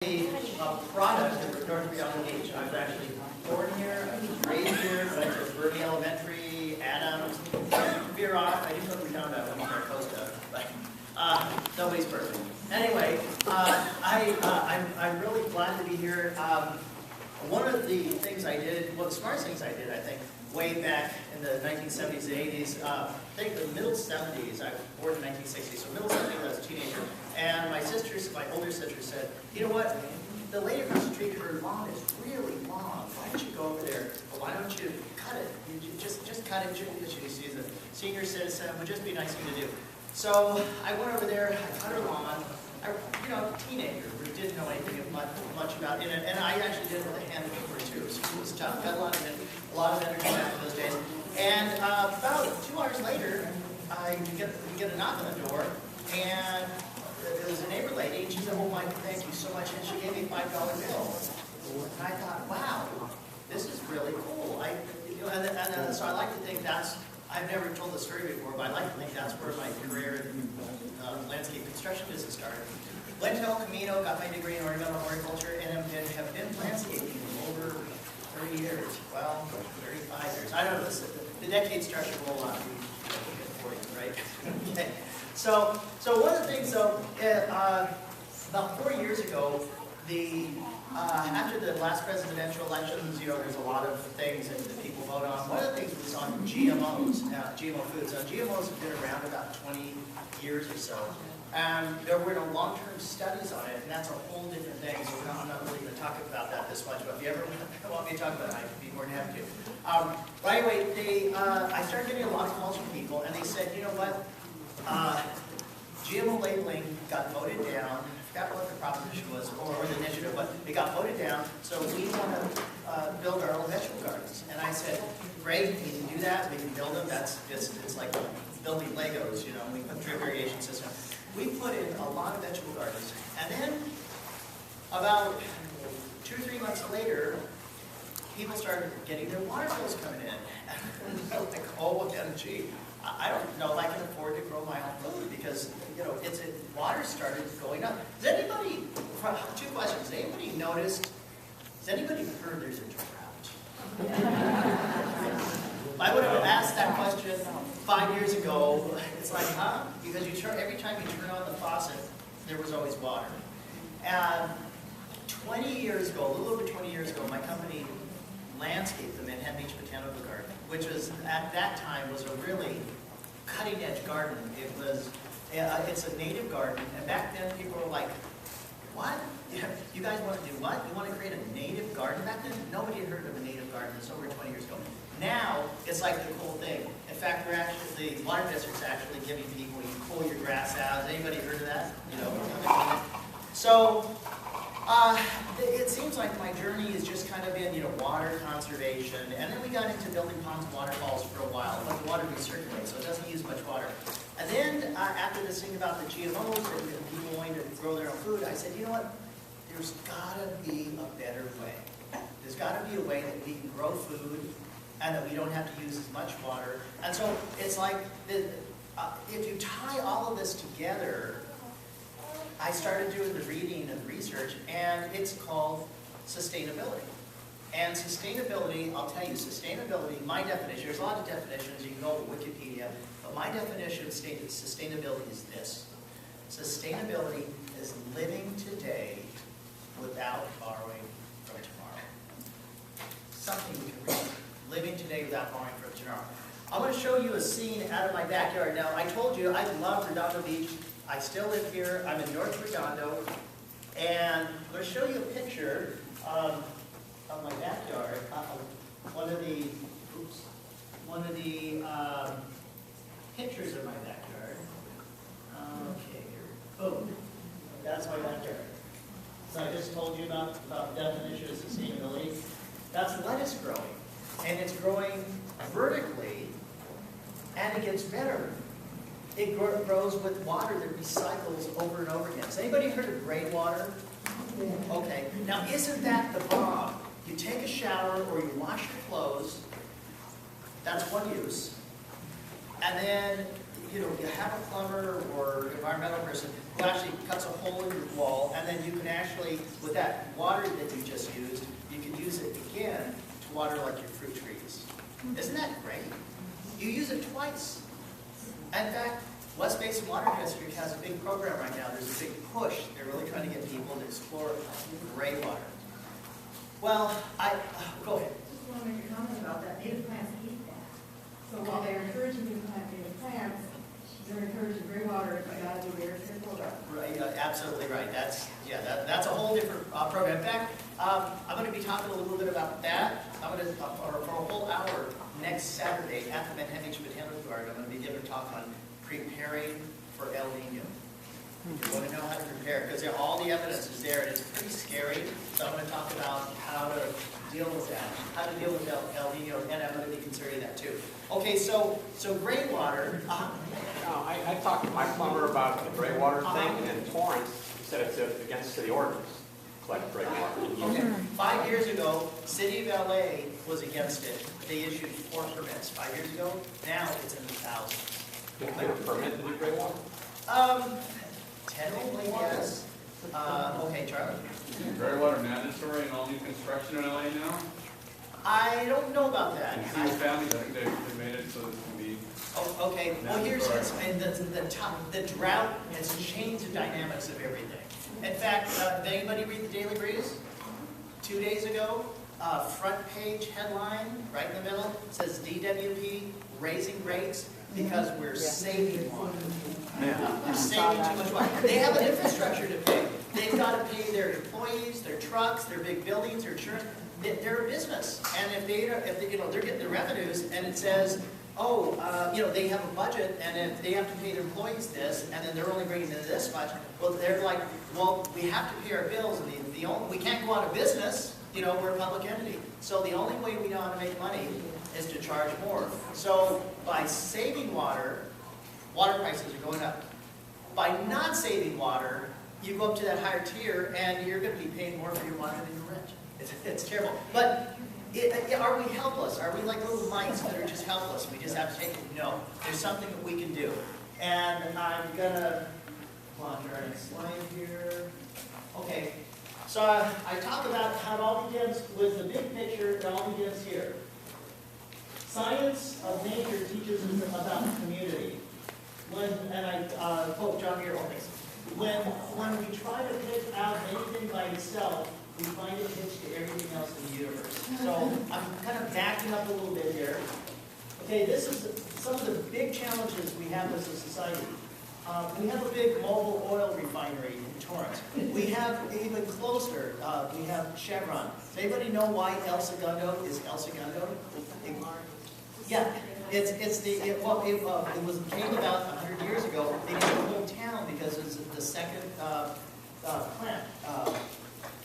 A product of North Redondo Beach. I was actually born here, I was raised here, went to Burby Elementary, Adams, veer off. I didn't go to Redondo, I went to Costa, but nobody's perfect. Anyway, I'm really glad to be here. One of the things I did, well, the smartest things I did, I think, way back in the 1970s and 80s, I think the middle 70s, I was born in 1960, so middle 70s, I was a teenager, and my older sister said, you know what, the lady across the street, her lawn is really long, why don't you go over there, or why don't you cut it, just cut it, she's a senior citizen, it would just be a nice thing to do. So I went over there, I cut her lawn, teenager, who didn't know anything much about it, and I actually did it with a hand over too, so it was tough, got a lot of energy back in those days. And about 2 hours later, we get a knock on the door, and it was a neighbor lady, and she said, "Oh, Mike, thank you so much," and she gave me a $5 bill. And I thought, wow, this is really cool. So I like to think I've never told the story before, but I like to think that's where my career in landscape construction business started. Went to El Camino, got my degree in ornamental horticulture, and have been landscaping for over 30 years. Well, 35 years. I don't know, the decade starts to roll on. 40, right? Okay. So one of the things, though, about 4 years ago, after the last presidential elections, there's a lot of things that people vote on. One of the things was on GMOs, GMO foods. Now, GMOs have been around about 20 years or so. There were no long-term studies on it, and that's a whole different thing, so I'm not really going to talk about that this much, but if you ever want me to talk about it, I'd be more than happy to. But anyway, I started getting a lot of calls from people, and they said, you know what, GMO labeling got voted down. I forgot what the proposition was, or the initiative, but it got voted down, so we want to build our own vegetable gardens. And I said, great, we can do that, we can build them, it's like building Legos, we put drip irrigation system. We put in a lot of vegetable gardens, and then about 2 or 3 months later, people started getting their water bills coming in. And they're like, OMG, I don't know if I can afford to grow my own food because, water started going up. Has anybody, 2 questions, has anybody heard there's a drought? I would have asked that question 5 years ago. It's like, huh? Because every time you turn on the faucet, there was always water. And 20 years ago, a little over 20 years ago, my company landscaped the Manhattan Beach Botanical Garden, which was, at that time, was a really cutting-edge garden. It's a native garden, and back then people were like, what? You guys want to do what? You want to create a native garden? Back then, nobody had heard of a native garden. It's over 20 years ago. Now, it's like the cool thing. In fact, the water district's actually giving people, you pull your grass out. Has anybody heard of that? So, it seems like my journey has just kind of been, water conservation. And then we got into building ponds and waterfalls for a while. Let the water recirculate, so it doesn't use much water. And then, after this thing about the GMOs and people wanting to grow their own food, I said, you know what? There's got to be a better way. There's got to be a way that we can grow food and that we don't have to use as much water. And so it's like, if you tie all of this together, I started doing the reading and the research, and it's called sustainability. And sustainability, I'll tell you, sustainability, my definition, there's a lot of definitions, you can go to Wikipedia, but my definition of sustainability is this. Sustainability is living today without borrowing from tomorrow. Something we can read. Living today without borrowing from tomorrow. I'm going to show you a scene out of my backyard. Now, I told you I love Redondo Beach. I still live here. I'm in North Redondo. And I'm going to show you a picture of my backyard. One of the pictures of my backyard. Okay, here. Boom. That's my backyard. So I just told you about the definition of sustainability. That's lettuce growing. And it's growing vertically, and it gets better. It grows with water that recycles over and over again. Has anybody heard of gray water? Okay. Now, isn't that the bomb? You take a shower or you wash your clothes. That's one use. And then, you have a plumber or environmental person it actually cuts a hole in your wall, and then you can actually, with that water that you just used, you can use it again to water like your fruit trees. Isn't that great? You use it twice. In fact, West Basin Water District has a big program right now. There's a big push. They're really trying to get people to explore gray water. Well, go ahead. Just want to make a comment about that. Native plants eat that. So while they're encouraging you to plant native plants, they're encouraging gray water. You got to be very careful about it. Right, absolutely right. That's a whole different program. In fact, I'm going to be talking a little bit about that. I'm going to for a whole hour next Saturday at the Manhattan Botanical Garden. I'm going to be giving a talk on preparing for El Nino. You want to know how to prepare, because all the evidence is there, and it's pretty scary. So I'm going to talk about how to deal with that, how to deal with El Nino, and I'm going to be considering that too. Okay, so gray water. I talked to my plumber about the gray water thing, and Torrance said it's against city ordinance to collect gray water. Okay. 5 years ago, City of LA was against it. They issued 4 permits 5 years ago. Now it's in the thousands. Is there a permit to do gray water? Technically, yes. Okay, Charlie. Is gray water mandatory in all new construction in LA now? I don't know about that. In single families, I think they made it so that it can be. Oh, okay. Well, here's the drought has changed the dynamics of everything. In fact, did anybody read the Daily Breeze? 2 days ago, front page headline, right in the middle, says DWP raising rates because we're saving water. They're saving too much water. They have an infrastructure to pay. They've got to pay their employees, their trucks, their big buildings, their insurance. They're a business, and if they they're getting the revenues, and it says, oh, they have a budget, and if they have to pay their employees this, and then they're only bringing in this much, well, they're like, well, we have to pay our bills, and we can't go out of business. We're a public entity, so the only way we know how to make money is to charge more. So by saving water, water prices are going up. By not saving water, you go up to that higher tier, and you're going to be paying more for your water than your rent. It's terrible. But are we helpless? Are we like little mice that are just helpless? We just have to take it? No. There's something that we can do. And I'm going to go on to our next slide here. Okay. So I talk about how it all begins with the big picture. It all begins here. Science of nature teaches us about community. And I quote John Muir on this. When we try to pick out anything by itself, we find it hitched to everything else in the universe. So I'm kind of backing up a little bit here. Okay, this is some of the big challenges we have as a society. We have a big mobile oil refinery in Torrance. We have even closer, we have Chevron. Does anybody know why El Segundo is El Segundo? Yeah, it came about 100 years ago. They named the whole town because it's the second plant,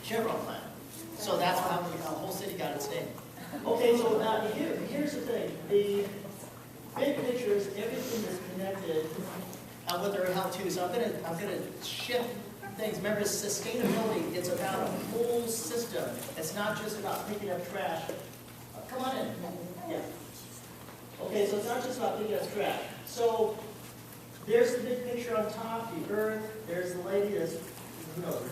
Chevron plant. So that's how the whole city got its name. Okay, so here's the thing. The big picture is everything is connected with their health too. So I'm gonna shift things. Remember, sustainability. It's about a whole system. It's not just about picking up trash. Come on in. Yeah. Okay, so it's not just about picking up trash. So there's the big picture on top, the earth. There's the lady that's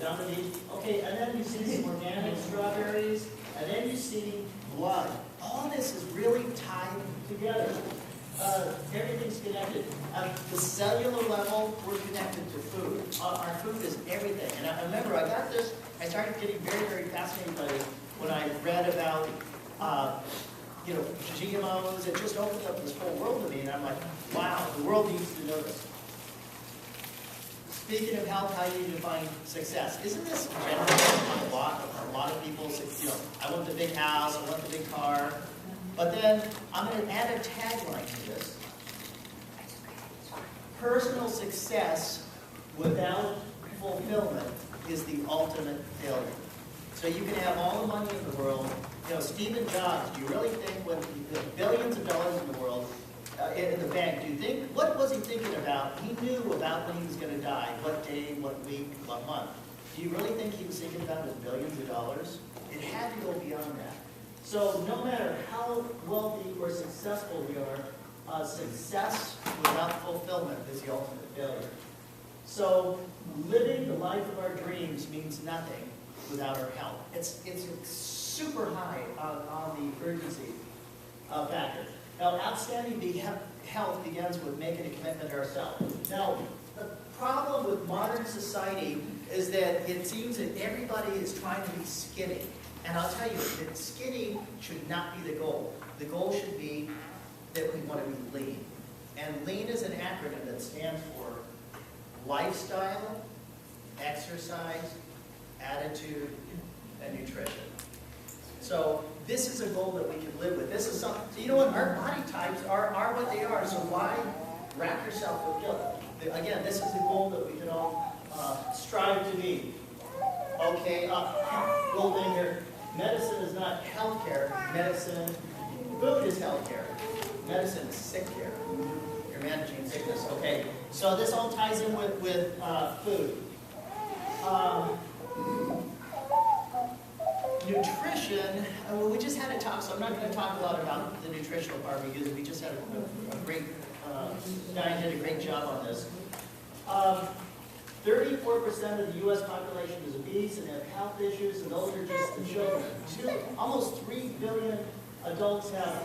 down the beach. Okay, and then you see some organic strawberries, and then you see blood. All this is really tied together. Everything's connected. At the cellular level, we're connected to food. Our food is everything. And I remember I got this, I started getting very, very fascinated by it when I read about GMOs. It just opened up this whole world to me, and I'm like, wow, the world needs to know this. Speaking of health, how do you define success? Isn't this generally a lot of people? I want the big house, I want the big car. But then I'm going to add a tagline to this. Personal success without fulfillment is the ultimate failure. So you can have all the money in the world. Stephen Jobs, do you really think with billions of dollars in the world, in the bank, do you think, what was he thinking about? He knew about when he was going to die, what day, what week, what month. Do you really think he was thinking about his billions of dollars? It had to go beyond that. So no matter how wealthy or successful we are, success without fulfillment is the ultimate failure. So living the life of our dreams means nothing without our health. It's super high on the urgency factor. Now, outstanding health begins with making a commitment to ourselves. Now, the problem with modern society is that it seems that everybody is trying to be skinny. And I'll tell you, that skinny should not be the goal. The goal should be that we want to be lean. And lean is an acronym that stands for lifestyle, exercise, attitude, and nutrition. So this is a goal that we can live with. This is something, so you know what, our body types are what they are, so why wrap yourself with guilt? Again, this is a goal that we can all strive to be. Okay, little thing here. Medicine is not healthcare. Food is healthcare. Medicine is sick care. You're managing sickness. Okay, so this all ties in with food. Nutrition, we just had a talk, so I'm not going to talk a lot about the nutritional part because we just had a great, Diane did a great job on this. 34% of the U.S. population is obese and have health issues, and those are just the children. Almost 3 billion adults have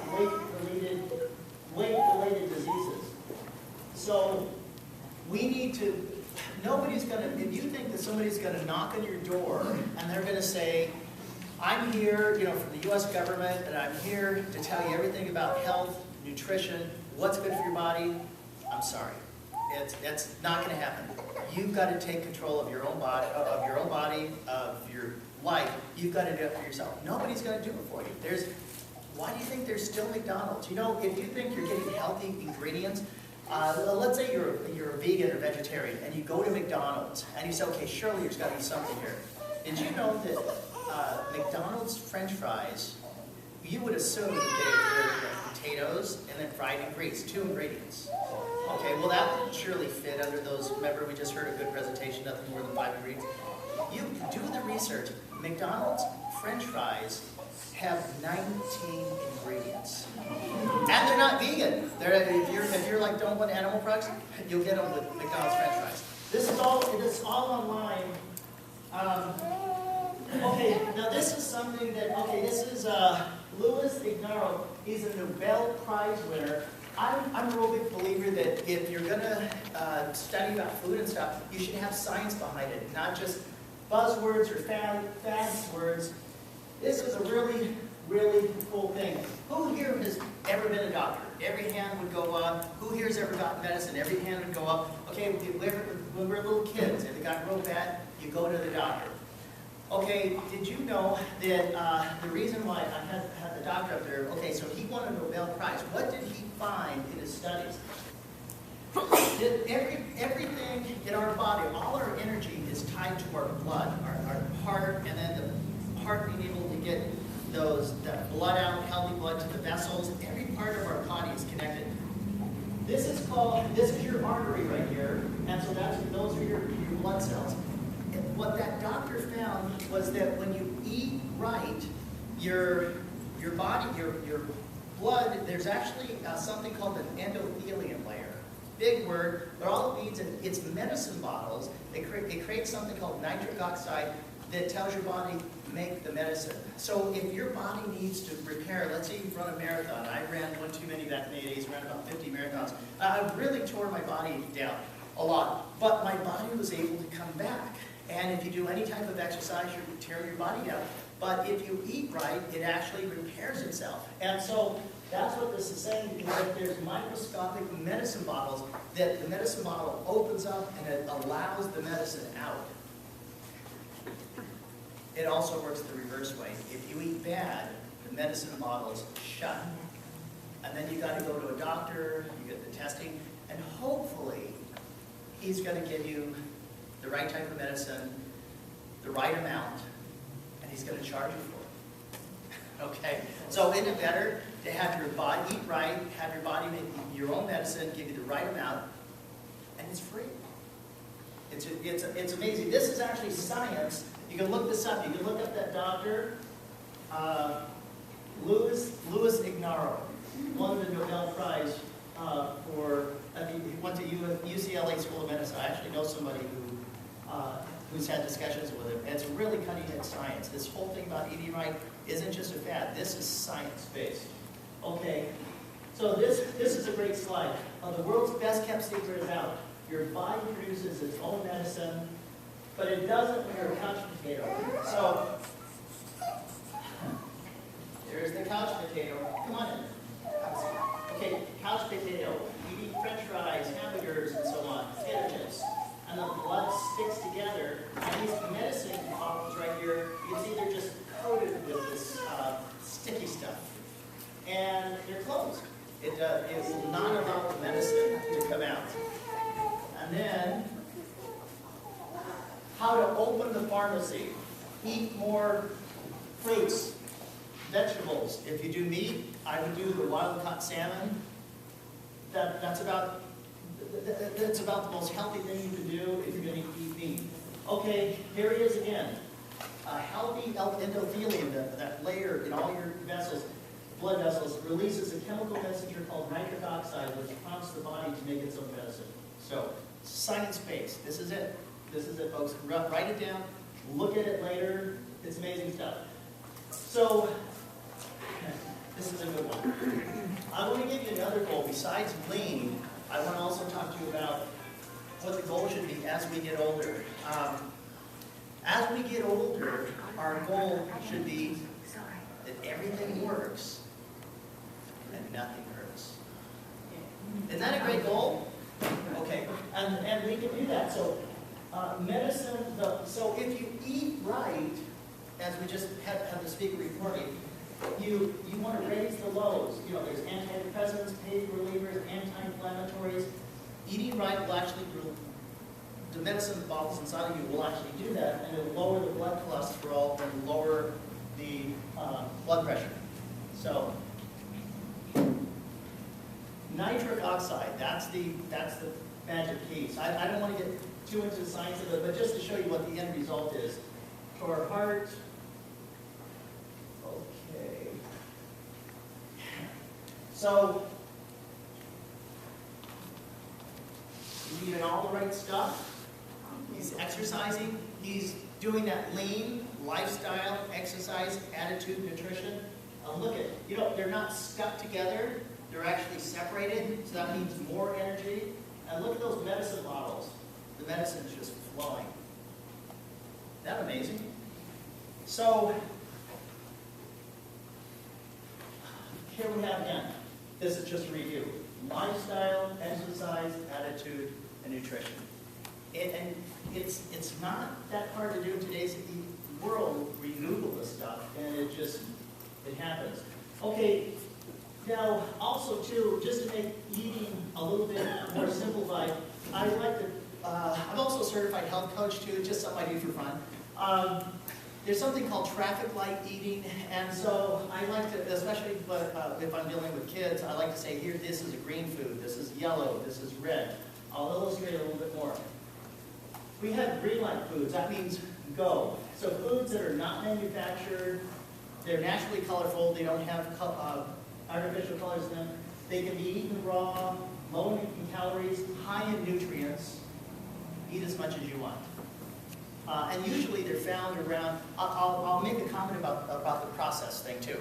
weight-related diseases. So we need to, nobody's going to, if you think that somebody's going to knock on your door and they're going to say, I'm here, from the U.S. government, and I'm here to tell you everything about health, nutrition, what's good for your body, I'm sorry. That's not going to happen. You've got to take control of your own body, of your life. You've got to do it for yourself. Nobody's going to do it for you. Why do you think there's still McDonald's? If you think you're getting healthy ingredients, let's say you're a vegan or vegetarian, and you go to McDonald's, and you say, okay, surely there's got to be something here. Did you know that McDonald's French fries, you would assume that they're potatoes and then fried in grease, 2 ingredients. Okay, well that would surely fit under those, remember we just heard a good presentation, nothing more than 5 ingredients. You do the research. McDonald's French fries have 19 ingredients. And they're not vegan. If you're like, don't want animal products, you'll get them with McDonald's French fries. This is all online. Okay, now this is something that, this is Louis Ignarro. He's a Nobel Prize winner. I'm a real big believer that if you're going to study about food and stuff, you should have science behind it, not just buzzwords or fad words. This is a really, really cool thing. Who here has ever been a doctor? Every hand would go up. Who here has ever gotten medicine? Every hand would go up. Okay, when we're little kids, if it got real bad, you go to the doctor. Okay, did you know that the reason why I had the doctor up there, okay, so he won a Nobel Prize. What did he find in his studies? Everything in our body, all our energy is tied to our blood, our heart, and then the heart being able to get that blood out, healthy blood to the vessels. Every part of our body is connected. This is your artery right here, and so those are your blood cells. And what that doctor found was that when you eat right, your body, your blood, there's actually something called an endothelium layer. Big word, but all it means is it's medicine bottles. It creates something called nitric oxide that tells your body make the medicine. So if your body needs to repair, let's say you run a marathon. I ran one too many back in the 80s, ran about 50 marathons. I really tore my body down a lot, but my body was able to come back. And if you do any type of exercise, you tear your body down. But if you eat right, it actually repairs itself. And so that's what this is saying, is that there's microscopic medicine bottles that the medicine bottle opens up and it allows the medicine out. It also works the reverse way. If you eat bad, the medicine bottle's shut. And then you got to go to a doctor, you get the testing, and hopefully he's going to give you the right type of medicine, the right amount, and he's going to charge you for it. Okay? So isn't it better to have your body eat right, have your body make your own medicine, give you the right amount, and it's free. It's amazing. This is actually science. You can look this up. You can look up that doctor, Louis Ignarro, won the Nobel Prize for He went to UCLA School of Medicine. I actually know somebody who's had discussions with him. And it's really cutting edge science. This whole thing about eating right isn't just a fad. This is science-based. Okay, so this is a great slide. The world's best kept secret is out. Your body produces its own medicine, but it doesn't when you're a couch potato. So, there's the couch potato. Come on in. Okay, couch potato, eating french fries, hamburgers, and so on, potato chips. And the blood sticks together, and these medicine bottles right here, you can see they're just coated with this sticky stuff. And they're closed. It will not allow the medicine to come out. And then, how to open the pharmacy. Eat more fruits, vegetables. If you do meat, I would do the wild-caught salmon. That's about the most healthy thing you can do if you're going to eat meat. Okay, here it is again. A healthy endothelium, that layer in all your vessels, blood vessels, releases a chemical messenger called nitric oxide, which prompts the body to make its own medicine. So, science-based. This is it. This is it, folks. Write it down. Look at it later. It's amazing stuff. So, this is a good one. I want to give you another goal. Besides lean, I want to also talk to you about what the goal should be as we get older. As we get older, our goal should be that everything works and nothing hurts. Isn't that a great goal? Okay, and we can do that. So, medicine, so if you eat right, as we just had the speaker reporting, you want to raise the lows. You know, there's antidepressants, pain relievers, anti-inflammatories. Eating right will actually, the medicine bottles inside of you will actually do that, and it will lower the blood cholesterol and lower the blood pressure. So, nitric oxide, that's the magic piece. I don't want to get too into the science of it, but just to show you what the end result is. For our heart, okay. So, he's eating all the right stuff. He's exercising. He's doing that lean lifestyle, exercise, attitude, nutrition. Look at, they're not stuck together. They're actually separated, so that means more energy. And look at those medicine bottles. The medicine is just flowing. Isn't that amazing? So, here we have again. This is just a review. Lifestyle, exercise, attitude, and nutrition. And it's not that hard to do in today's world. We Google this stuff, and it happens. Okay, now also too, just to make eating a little bit more simplified, I like to. I'm also a certified health coach too, just something I do for fun. There's something called traffic light eating, and so I like to, especially if I'm dealing with kids, I like to say, here, this is a green food, this is yellow, this is red. I'll illustrate a little bit more. We have green light foods. That means go. So foods that are not manufactured, they're naturally colorful, they don't have artificial colors in them. They can be eaten raw, low in calories, high in nutrients. Eat as much as you want. And usually they're found around, I'll make a comment about the process thing too.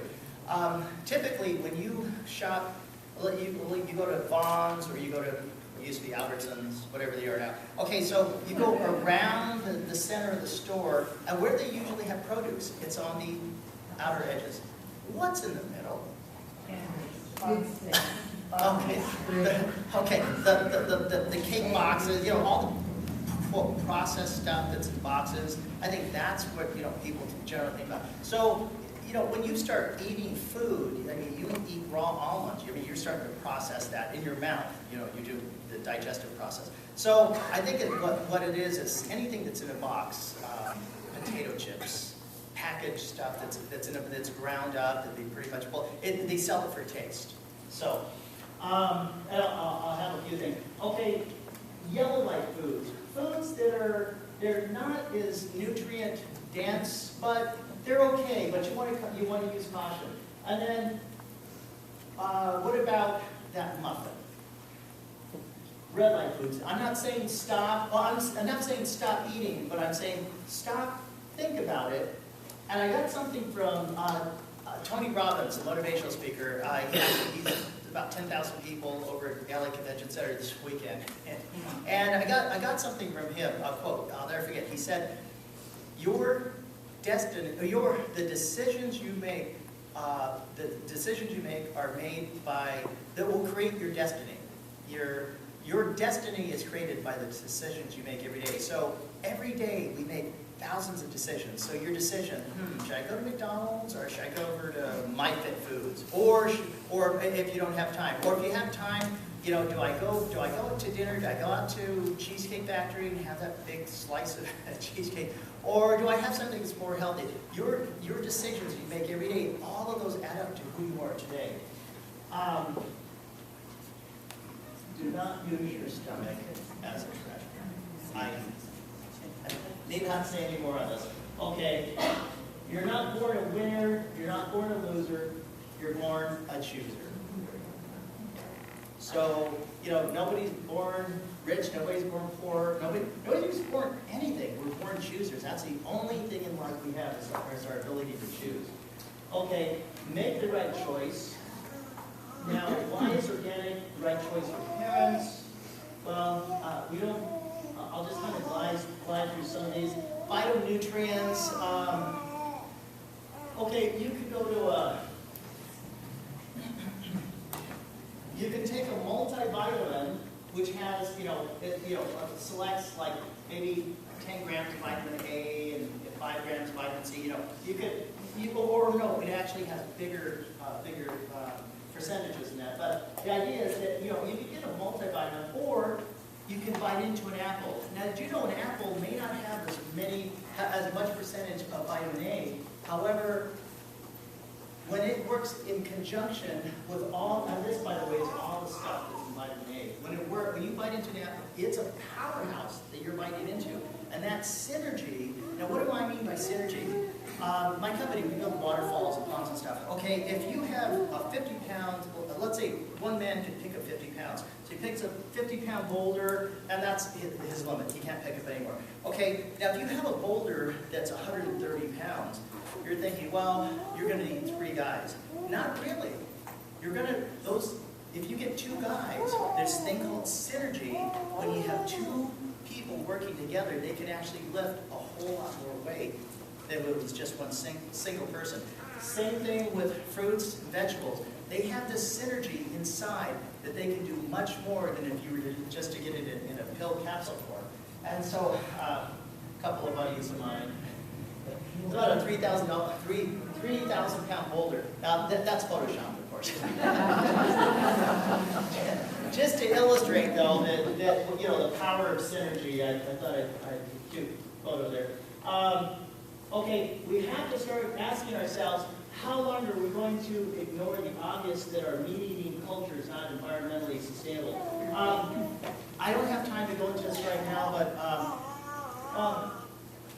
Typically when you shop, you go to Vaughn's or you go to, it used to be Albertsons, whatever they are now. Okay, so you go around the center of the store, and where they usually have produce, it's on the outer edges. What's in the middle? Okay, the cake boxes, all the processed stuff that's in boxes. I think that's what people generally think about. So when you start eating food, I mean, you eat raw almonds. I mean, you're starting to process that in your mouth. You do the digestive process. So I think what it is anything that's in a box, potato chips, packaged stuff that's ground up, that they pretty much they sell it for taste. So I'll have a few things. Okay, yellow light foods. Foods they're not as nutrient dense, but they're okay. But you want to use caution. And then what about that muffin? red light foods. I'm not saying stop, well, I'm not saying stop eating, but I'm saying stop, think about it. And I got something from Tony Robbins, a motivational speaker. He's about 10,000 people over at LA Convention Center this weekend. And I got something from him, a quote, I'll never forget. He said, your destiny, the decisions you make are made by, that will create your destiny. Your destiny is created by the decisions you make every day. So every day we make thousands of decisions. So your decision, should I go to McDonald's or should I go over to MyFitFoods? Or if you don't have time, or if you have time, you know, do I go to dinner? Do I go out to Cheesecake Factory and have that big slice of cheesecake? Or do I have something that's more healthy? Your decisions you make every day, all of those add up to who you are today. Do not use your stomach as a treasure. I need not say any more on this. Okay, you're not born a winner, you're not born a loser, you're born a chooser. So, you know, nobody's born rich, nobody's born poor, nobody's born anything. We're born choosers. That's the only thing in life we have is our ability to choose. Okay, make the right choice. Now, why is organic the right choice for parents? Well, we don't, I'll just kind of glide through some of these. Phytonutrients, okay, you could go to you can take a multivitamin, which has, selects like maybe 10 grams of vitamin A and 5 grams of vitamin C, it actually has bigger percentages in that. But the idea is that, you can get a multivitamin, or you can bite into an apple. Now, did you know an apple may not have as much percentage of vitamin A? However, when it works in conjunction with all, and this, by the way, is all the stuff that's in vitamin A. When you bite into an apple, it's a powerhouse that you're biting into. And that synergy, now what do I mean by synergy? My company, we build waterfalls and ponds and stuff. Okay, if you have a 50 pound, let's say one man can pick up 50 pounds. So he picks a 50-pound boulder, and that's his limit. He can't pick up anymore. Okay, now if you have a boulder that's 130 pounds, you're thinking, well, you're going to need 3 guys. Not really. You're going to, if you get 2 guys, there's this thing called synergy. When you have 2 people working together, they can actually lift a whole lot more weight than if it was just one single person. Same thing with fruits and vegetables. They have this synergy inside that they can do much more than if you were just to get it in a pill capsule form. And so, a couple of buddies of mine, about a 3,000 pound boulder. Now, that's Photoshopped, of course. Just to illustrate, though, that the power of synergy, I thought I'd do a photo there. Okay, we have to start asking ourselves, how long are we going to ignore the obvious that our meat-eating culture is not environmentally sustainable? I don't have time to go into this right now, but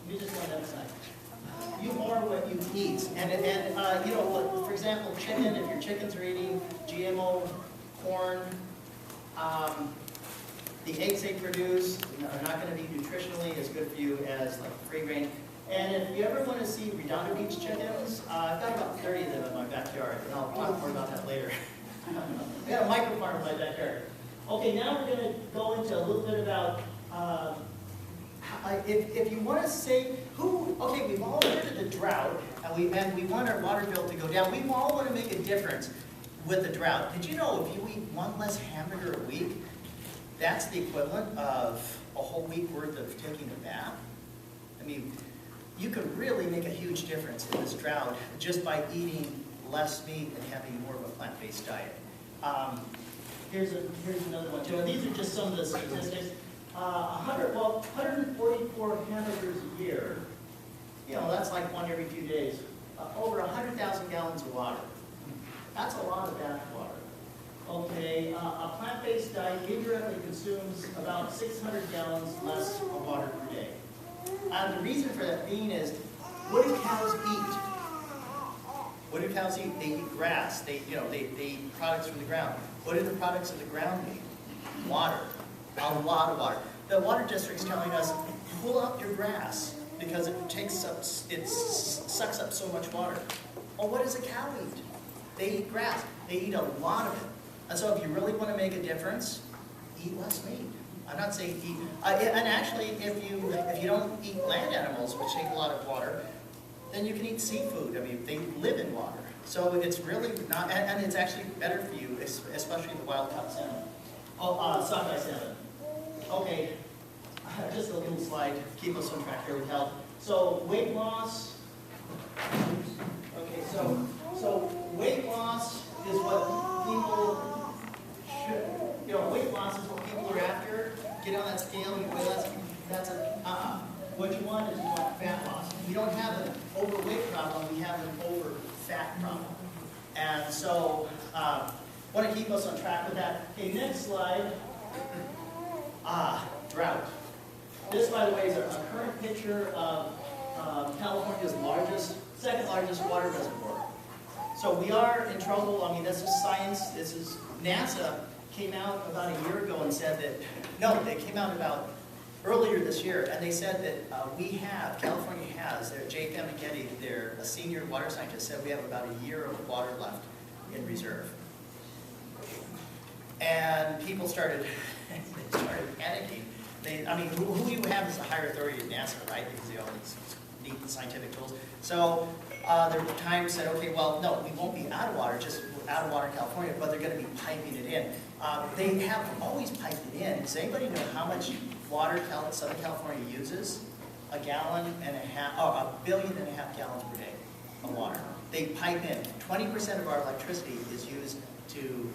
you just want that side. You are what you eat. And for example, chicken, if your chickens are eating GMO corn, the eggs they produce are not going to be nutritionally as good for you as like free range. And if you ever want to see Redondo Beach chickens, I've got about 30 of them in my backyard, and I'll talk more about that later. I got a micro farm in my backyard. Okay, now we're going to go into a little bit about if you want to say okay, we've all heard of the drought, and we want our water bill to go down. We all want to make a difference with the drought. Did you know if you eat 1 less hamburger a week, that's the equivalent of a whole week worth of taking a bath? I mean, you can really make a huge difference in this drought just by eating less meat and having more of a plant-based diet. Here's another one too. And these are just some of the statistics. 144 hamburgers a year. That's like one every few days. Over 100,000 gallons of water. That's a lot of bath water. Okay, a plant-based diet indirectly consumes about 600 gallons less of water per day. And the reason for that being is, what do cows eat? What do cows eat? They eat grass. They eat products from the ground. What do the products of the ground eat? Water. A lot of water. The water district's telling us, pull up your grass because it sucks up so much water. Well, what does a cow eat? They eat grass. They eat a lot of it. And so if you really want to make a difference, eat less meat. I'm not saying eat, and actually if you don't eat land animals, which take a lot of water, then you can eat seafood. I mean, they live in water. So it's really not, and it's actually better for you, especially the wild-caught salmon. Oh, sockeye salmon. Okay, just a little slide to keep us on track here with health. So weight loss. Okay, so weight loss is what people should, weight loss is what people are after. Get on that scale, you weigh less. That's a, what you want is you want fat loss. We don't have an overweight problem, we have an over-fat problem. And so, want to keep us on track with that. Okay, next slide. Drought. This, by the way, is a current picture of California's second largest water reservoir. So we are in trouble. I mean, this is science. This is NASA came out about a year ago and said that, no, they came out about earlier this year, and they said that California has, Jay Famichetti, a senior water scientist, said we have about a year of water left in reserve. And people started panicking. Who you have is a higher authority at NASA, right? Because they all these neat scientific tools. So there were times said, okay, well, no, we won't be out of water, just out of water in California, but they're going to be piping it in. They have always piped it in. Does anybody know how much water Southern California uses? 1.5 gallons, or 1.5 billion gallons per day of water. They pipe in. 20% of our electricity is used to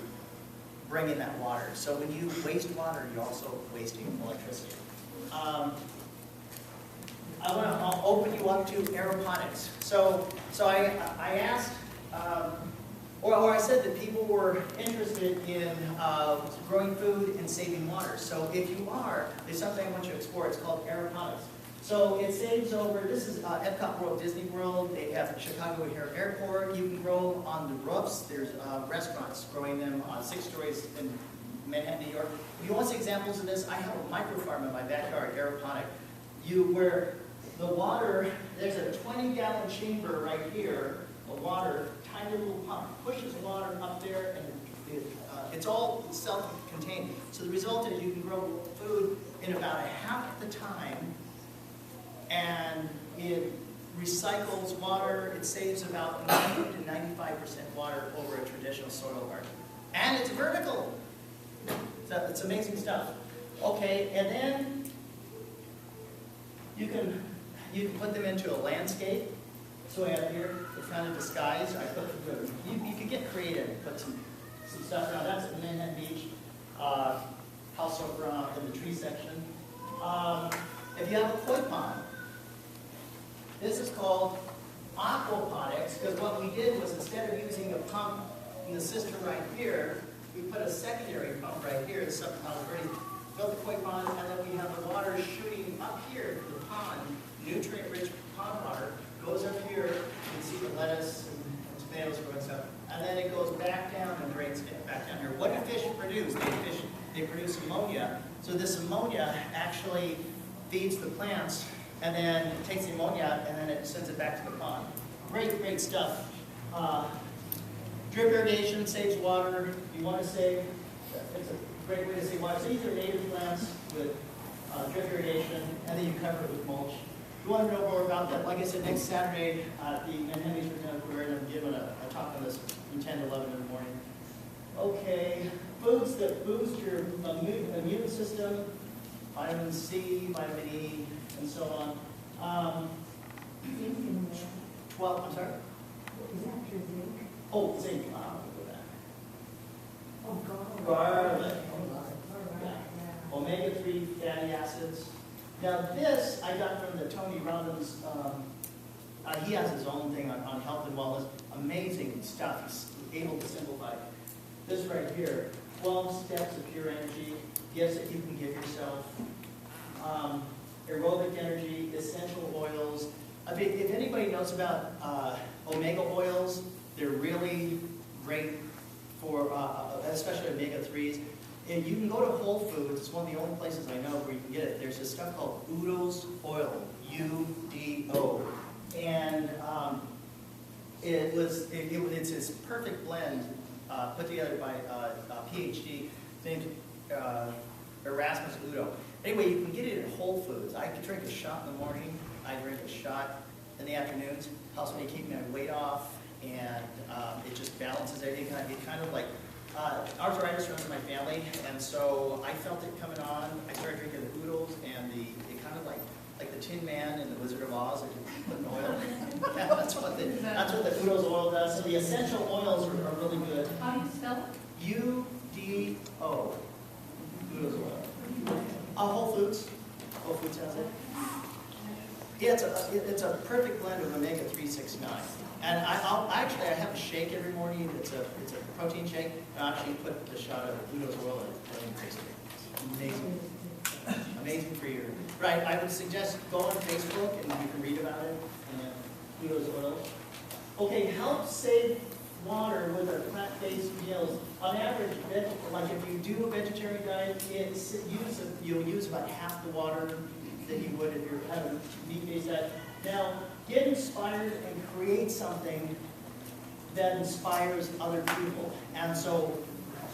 bring in that water. So when you waste water, you're also wasting electricity. I'll open you up to aeroponics. So I asked, or I said that people were interested in growing food and saving water. So if you are, there's something I want you to explore. It's called aeroponics. So it saves over, this is Epcot World, Disney World. They have Chicago O'Hare Airport. You can grow on the roofs. There's restaurants growing them on 6 stories in Manhattan, New York. If you want some examples of this, I have a microfarm in my backyard, aeroponic. Where the water, there's a 20-gallon chamber right here, the water, tiny little pump, pushes water up there, and it's all self-contained. So the result is you can grow food in about half the time, and it recycles water. It saves about 90 to 95% water over a traditional soil garden. And it's vertical. So it's amazing stuff. Okay, and then you can put them into a landscape. So I have here, it's kind of disguised. You could get creative and put some stuff around. That's at Manhattan Beach, house over in the tree section. If you have a koi pond, this is called aquaponics, because what we did was instead of using a pump in the system right here, we put a secondary pump right here. This is something I was already built a koi pond, and then we have the water shooting up here to the pond, nutrient-rich pond water, goes up here, you can see the lettuce and tomatoes growing stuff, and then it goes back down and drains back down here. What do fish produce? They produce ammonia. So this ammonia actually feeds the plants, and then it takes the ammonia, and then it sends it back to the pond. Great stuff. Drip irrigation saves water. You want to save, it's a great way to save water. So these are native plants with drip irrigation, and then you cover it with mulch. If you want to know more about that, like I said, next Saturday at the Manhattan Beach Aquarium, I'm giving a talk on this from 10 to 11 in the morning. Okay, foods that boost your immune system, vitamin C, vitamin E, and so on. 12, I'm sorry? Is that your zinc? Oh, zinc. I'll go back. Oh, Garlic. Yeah. Omega-3 fatty acids. Now this I got from the Tony Robbins, he has his own thing on health and wellness. Amazing stuff. He's able to simplify. This right here, 12 steps of pure energy, gifts that you can give yourself. Aerobic energy, essential oils. If anybody knows about omega oils, they're really great for, especially omega-3s. if you can go to Whole Foods, it's one of the only places I know where you can get it. There's this stuff called Udo's Oil, U-D-O. And it's this perfect blend put together by a PhD named Erasmus Udo. Anyway, you can get it at Whole Foods. I drink a shot in the morning. I drink a shot in the afternoons. Helps me keep my weight off, and it just balances everything. It kind of like arthritis runs in my family, and so I felt it coming on. I started drinking the Udos, and it kind of like the Tin Man in the Wizard of Oz, or putting oil. Yeah, that's what the Udo's oil does. So the essential oils are really good. How do you spell it? U-D-O. Udo's oil. Whole Foods. Whole Foods has it. Yeah, it's a perfect blend of omega-369. And I have a shake every morning. It's a protein shake. I actually put a shot of Udo's oil in it. It's amazing. Amazing for you. Right, I would suggest go on Facebook and you can read about it. And Udo's oil. Okay, help save water with our plant-based meals. On average, like if you do a vegetarian diet, you'll use about half the water that you would if you're having a meat-based diet. Now, get inspired and create something that inspires other people. And so,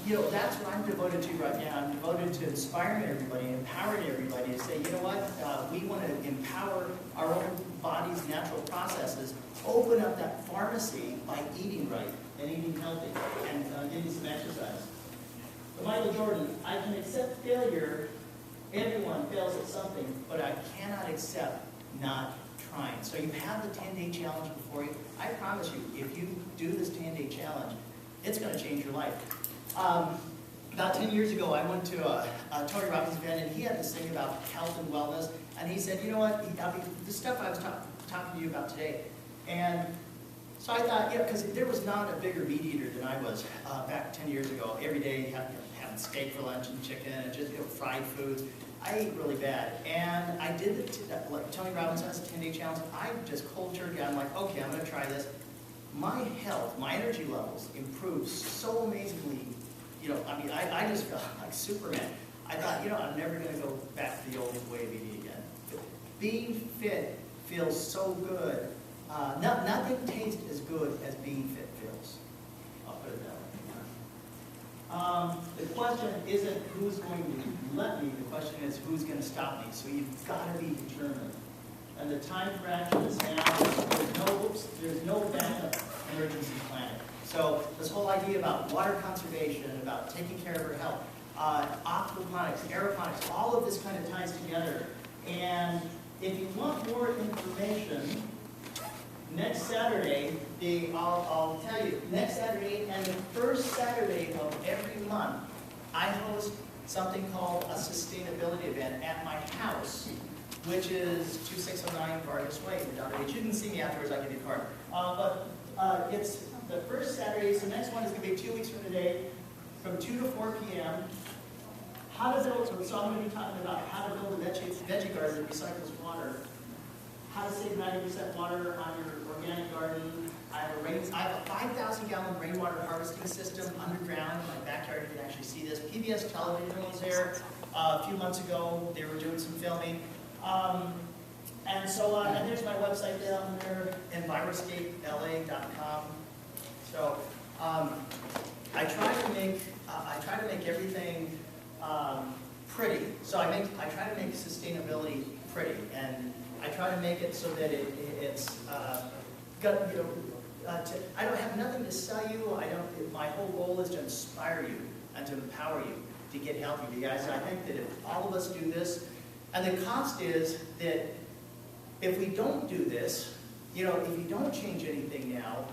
that's what I'm devoted to right now. I'm devoted to inspiring everybody, empowering everybody to say, you know what, we want to empower our own body's natural processes, open up that pharmacy by eating right and eating healthy and getting some exercise. But Michael Jordan, I can accept failure. Everyone fails at something, but I cannot accept not trying. So you have the 10-day challenge before you. I promise you, if you do this 10-day challenge, it's going to change your life. About 10 years ago, I went to a Tony Robbins event, and he had this thing about health and wellness, and he said, you know what, the stuff I was talking to you about today. And so I thought, because there was not a bigger meat eater than I was back 10 years ago. Every day, having steak for lunch and chicken and just fried foods. I ate really bad. And I did like Tony Robbins has a 10-day challenge. I just cold turkey. I'm like, okay, I'm going to try this. My health, my energy levels improved so amazingly. I just felt like Superman. I thought, I'm never going to go back to the old way of eating again. Being fit feels so good. Nothing tastes as good as being fit feels. I'll put it that way. The question isn't who's going to let me, the question is who's going to stop me. So you've got to be determined. And the time for action is now. There's no backup emergency planning. So this whole idea about water conservation, about taking care of our health, aquaponics, aeroponics, all of this kind of ties together. And if you want more information, next Saturday, I'll tell you, next Saturday and the first Saturday of every month, I host something called a sustainability event at my house, which is 2609 Vargas Way in Drought. You can see me afterwards, I'll give you a card. But it's the first Saturday, so the next one is going to be 2 weeks from today, from 2 to 4 p.m. How to build, so I'm going to be talking about how to build a veggie garden that recycles water, how to save 90% water on your organic garden. I have a 5,000-gallon rainwater harvesting system underground in my backyard. You can actually see this. PBS television was there a few months ago. They were doing some filming. And there's my website down there, enviroscapela.com. So I try to make everything pretty. So I try to make sustainability pretty, and I try to make it so that it's got I don't have nothing to sell you. My whole goal is to inspire you and to empower you to get healthy, you guys. And I think that if all of us do this, and the cost is that if we don't do this, if you don't change anything now,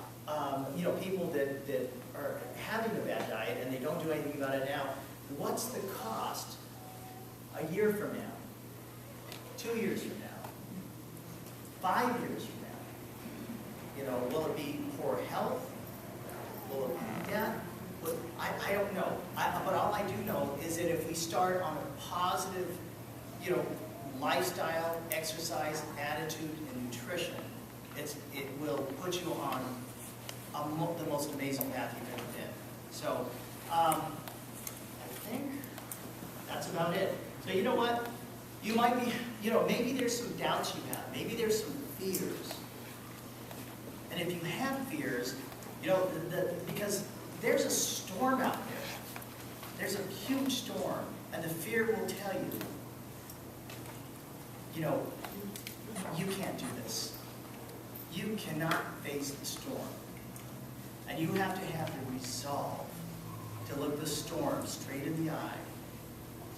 people that are having a bad diet and they don't do anything about it now, what's the cost a year from now, 2 years from now, 5 years from now? Will it be poor health? Will it be death? I don't know. But all I do know is that if we start on a positive, lifestyle, exercise, attitude, and nutrition, it will put you on the most amazing path you've ever been. So, I think That's about it. So you know what? You might be, maybe there's some doubts you have. Maybe there's some fears. And if you have fears, because there's a storm out there. There's a huge storm. And the fear will tell you, you can't do this. You cannot face the storm. And you have to have the resolve to look the storm straight in the eye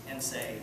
and say,